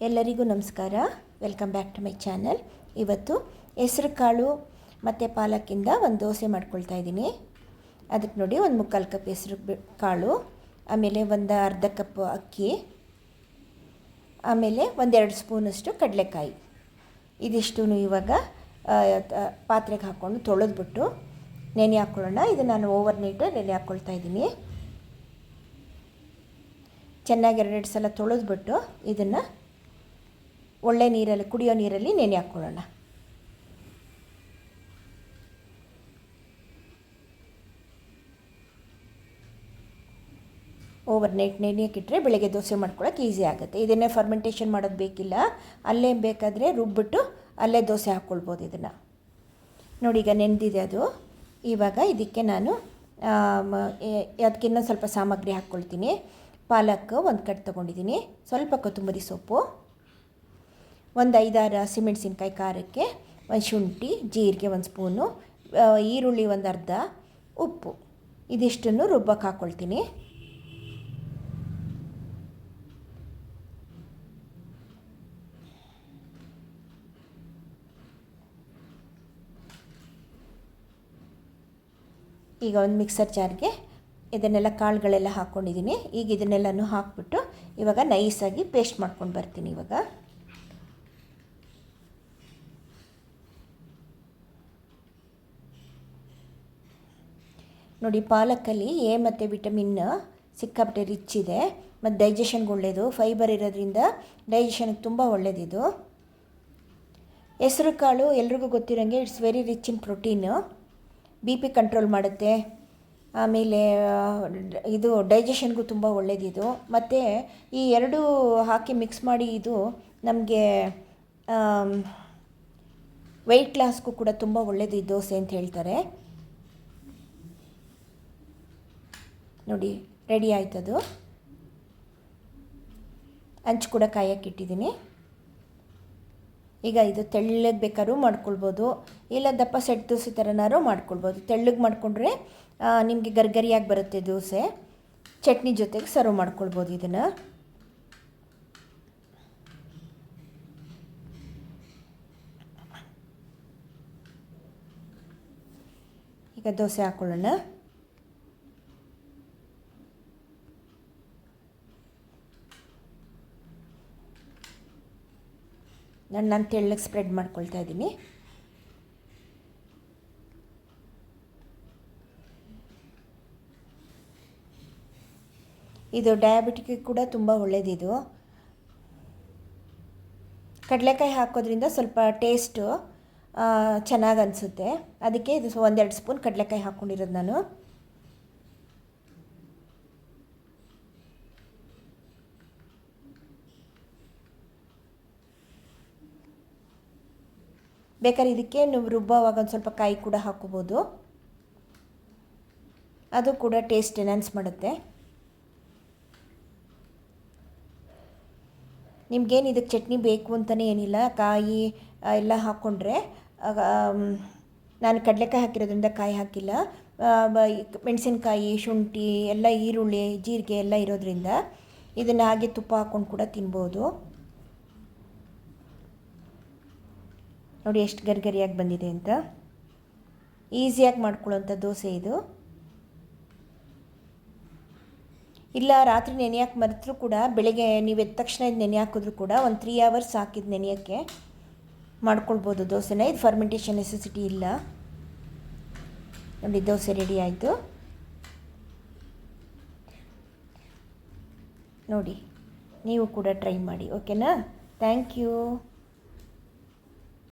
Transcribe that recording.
ಎಲ್ಲರಿಗೂ ನಮಸ್ಕಾರ. Welcome back to my channel. ಇವತ್ತು ಹೆಸರು ಕಾಳು ಮತ್ತು ಪಾಲಕ್ಕಿಂದ ಒಂದು ದೋಸೆ ಮಾಡ್ಕೊಳ್ತಾ ಇದ್ದೀನಿ. ಅದಕ್ಕೆ ನೋಡಿ, ಒಂದು 3/4 ಕಪ್ ಹೆಸರು ಕಾಳು, ಆಮೇಲೆ ಒಂದು ಅರ್ಧ ಕಪ್ ಅಕ್ಕಿ, ಆಮೇಲೆ 1-2 ಸ್ಪೂನಷ್ಟು ಕಡಲೆಕಾಯಿ. ಇದಿಷ್ಟು ಇವಾಗ ಪಾತ್ರೆಗೆ ಹಾಕ್ಕೊಂಡು ತೊಳೆದ್ಬಿಟ್ಟು ನೆನೆ ಹಾಕ್ಕೊಳ್ಳೋಣ. ಇದು ನಾನು ಓವರ್ ನೈಟ್ ನೆನೆ ಹಾಕ್ಕೊಳ್ತಾ ಇದ್ದೀನಿ. ಚೆನ್ನಾಗಿ 2 ಸಲ ತೊಳೆದ್ಬಿಟ್ಟು ಇದನ್ನು ಒಳ್ಳೆ ನೀರಲ್ಲಿ, ಕುಡಿಯೋ ನೀರಲ್ಲಿ ನೆನೆ ಹಾಕ್ಕೊಳ್ಳೋಣ. ಓವರ್ ನೈಟ್ ನೆನೆಯಕ್ಕಿಟ್ರೆ ಬೆಳಗ್ಗೆ ದೋಸೆ ಮಾಡ್ಕೊಳ್ಳೋಕೆ ಈಸಿ ಆಗುತ್ತೆ. ಇದನ್ನೇ ಫರ್ಮೆಂಟೇಷನ್ ಮಾಡೋದು ಬೇಕಿಲ್ಲ, ಅಲ್ಲೇ ಬೇಕಾದರೆ ರುಬ್ಬಿಟ್ಟು ಅಲ್ಲೇ ದೋಸೆ ಹಾಕ್ಕೊಳ್ಬೋದು. ಇದನ್ನು ನೋಡಿ, ಈಗ ನೆನೆದಿದೆ ಅದು. ಇವಾಗ ಇದಕ್ಕೆ ನಾನು ಅದಕ್ಕೆ ಇನ್ನೊಂದು ಸ್ವಲ್ಪ ಸಾಮಗ್ರಿ ಹಾಕ್ಕೊಳ್ತೀನಿ. ಪಾಲಕ್ 1 ಕಟ್ ತೊಗೊಂಡಿದ್ದೀನಿ, ಸ್ವಲ್ಪ ಕೊತ್ತಂಬರಿ ಸೊಪ್ಪು, ಒಂದು 5-6 ಹಸಿಮೆಣಸಿನ್ಕಾಯಿ ಖಾರಕ್ಕೆ, ಒಂದು ಶುಂಠಿ, ಜೀರಿಗೆ 1 ಸ್ಪೂನು, ಈರುಳ್ಳಿ 1 ಅರ್ಧ, ಉಪ್ಪು. ಇದಿಷ್ಟನ್ನು ರುಬ್ಬಕ್ಕೆ ಹಾಕ್ಕೊಳ್ತೀನಿ. ಈಗ ಒಂದು ಮಿಕ್ಸರ್ ಜಾರ್ಗೆ ಇದನ್ನೆಲ್ಲ ಕಾಳುಗಳೆಲ್ಲ ಹಾಕ್ಕೊಂಡಿದ್ದೀನಿ. ಈಗ ಇದನ್ನೆಲ್ಲನೂ ಹಾಕ್ಬಿಟ್ಟು ಇವಾಗ ನೈಸಾಗಿ ಪೇಸ್ಟ್ ಮಾಡ್ಕೊಂಡು ಬರ್ತೀನಿ. ಇವಾಗ ನೋಡಿ, ಪಾಲಕಲ್ಲಿ ಎ ಮತ್ತು ವಿಟಮಿನ್ ಸಿಕ್ಕಾಪಟ್ಟೆ ರಿಚ್ ಇದೆ, ಮತ್ತು ಡೈಜೆಷನ್ಗೆ ಒಳ್ಳೆಯದು. ಫೈಬರ್ ಇರೋದ್ರಿಂದ ಡೈಜೆಷನ್ಗೆ ತುಂಬ ಒಳ್ಳೆಯದಿದು. ಹೆಸರು ಕಾಳು ಎಲ್ರಿಗೂ ಗೊತ್ತಿರೋಂಗೆ it's very rich in protein. BP control ಮಾಡುತ್ತೆ, ಆಮೇಲೆ ಇದು ಡೈಜೆಷನ್ಗೂ ತುಂಬ ಒಳ್ಳೆಯದಿದು. ಮತ್ತು ಈ 2 ಹಾಕಿ ಮಿಕ್ಸ್ ಮಾಡಿ ಇದು ನಮಗೆ ವೆಯ್ಟ್ ಲಾಸ್ಗೂ ಕೂಡ ತುಂಬ ಒಳ್ಳೆಯದು ಈ ದೋಸೆ ಅಂತ ಹೇಳ್ತಾರೆ. ನೋಡಿ, ರೆಡಿ ಆಯ್ತದು. ಹಂಚು ಕೂಡ ಕಾಯಕ್ಕಿಟ್ಟಿದ್ದೀನಿ. ಈಗ ಇದು ತೆಳ್ಳಗೆ ಬೇಕಾದ್ರೂ ಮಾಡ್ಕೊಳ್ಬೋದು, ಇಲ್ಲ ದಪ್ಪ ಸೆಟ್ ದೋಸೆ ಥರನಾರು ಮಾಡ್ಕೊಳ್ಬೋದು. ತೆಳ್ಳಗೆ ಮಾಡಿಕೊಂಡ್ರೆ ನಿಮಗೆ ಗರ್ಗರಿಯಾಗಿ ಬರುತ್ತೆ ದೋಸೆ. ಚಟ್ನಿ ಜೊತೆಗೆ ಸರ್ವ್ ಮಾಡ್ಕೊಳ್ಬೋದು ಇದನ್ನು. ಈಗ ದೋಸೆ ಹಾಕ್ಕೊಳ್ಳೋಣ. ನಾನು ತೆಳ್ಳಗೆ ಸ್ಪ್ರೆಡ್ ಮಾಡ್ಕೊಳ್ತಾ ಇದ್ದೀನಿ. ಇದು ಡಯಾಬಿಟಿಕ್ಗೆ ಕೂಡ ತುಂಬ ಒಳ್ಳೆಯದಿದು. ಕಡಲೆಕಾಯಿ ಹಾಕೋದ್ರಿಂದ ಸ್ವಲ್ಪ ಟೇಸ್ಟು ಚೆನ್ನಾಗಿ ಅನಿಸುತ್ತೆ. ಅದಕ್ಕೆ ಇದು 1-2 ಸ್ಪೂನ್ ಕಡಲೆಕಾಯಿ ಹಾಕ್ಕೊಂಡಿರೋದು ನಾನು. ಬೇಕಾದ್ರೆ ಇದಕ್ಕೆ ನೀವು ರುಬ್ಬುವಾಗ ಒಂದು ಸ್ವಲ್ಪ ಕಾಯಿ ಕೂಡ ಹಾಕ್ಕೋಬೋದು, ಅದು ಕೂಡ ಟೇಸ್ಟ್ ಎನ್ಹಾನ್ಸ್ ಮಾಡುತ್ತೆ. ನಿಮಗೇನು ಇದಕ್ಕೆ ಚಟ್ನಿ ಬೇಕು ಅಂತಲೇ ಏನಿಲ್ಲ, ಕಾಯಿ ಎಲ್ಲ ಹಾಕ್ಕೊಂಡ್ರೆ. ನಾನು ಕಡಲೆಕಾಯಿ ಹಾಕಿರೋದ್ರಿಂದ ಕಾಯಿ ಹಾಕಿಲ್ಲ. ಮೆಣಸಿನ್ಕಾಯಿ, ಶುಂಠಿ ಎಲ್ಲ, ಈರುಳ್ಳಿ, ಜೀರಿಗೆ ಎಲ್ಲ ಇರೋದ್ರಿಂದ ಇದನ್ನು ಹಾಗೆ ತುಪ್ಪ ಹಾಕ್ಕೊಂಡು ಕೂಡ ತಿನ್ಬೋದು. ನೋಡಿ ಎಷ್ಟು ಗರಿಗರಿಯಾಗಿ ಬಂದಿದೆ ಅಂತ. ಈಸಿಯಾಗಿ ಮಾಡ್ಕೊಳ್ಳೋಂಥ ದೋಸೆ ಇದು. ಇಲ್ಲ ರಾತ್ರಿ ನೆನೆಯಕ್ಕೆ ಮರೆತರೂ ಕೂಡ ಬೆಳಗ್ಗೆ ನೀವು ಎದ್ದ ತಕ್ಷಣ ಇದು ನೆನೆ ಹಾಕಿದ್ರೂ ಕೂಡ ಒಂದು 3 ಅವರ್ಸ್ ಹಾಕಿದ್ದು ನೆನೆಯೋಕ್ಕೆ ಮಾಡ್ಕೊಳ್ಬೋದು ದೋಸೆನ. ಇದು ಫರ್ಮೆಂಟೇಷನ್ ನೆಸೆಸಿಟಿ ಇಲ್ಲ. ನೋಡಿ, ದೋಸೆ ರೆಡಿ ಆಯಿತು. ನೋಡಿ, ನೀವು ಕೂಡ ಟ್ರೈ ಮಾಡಿ. ಓಕೆನಾ? Thank you.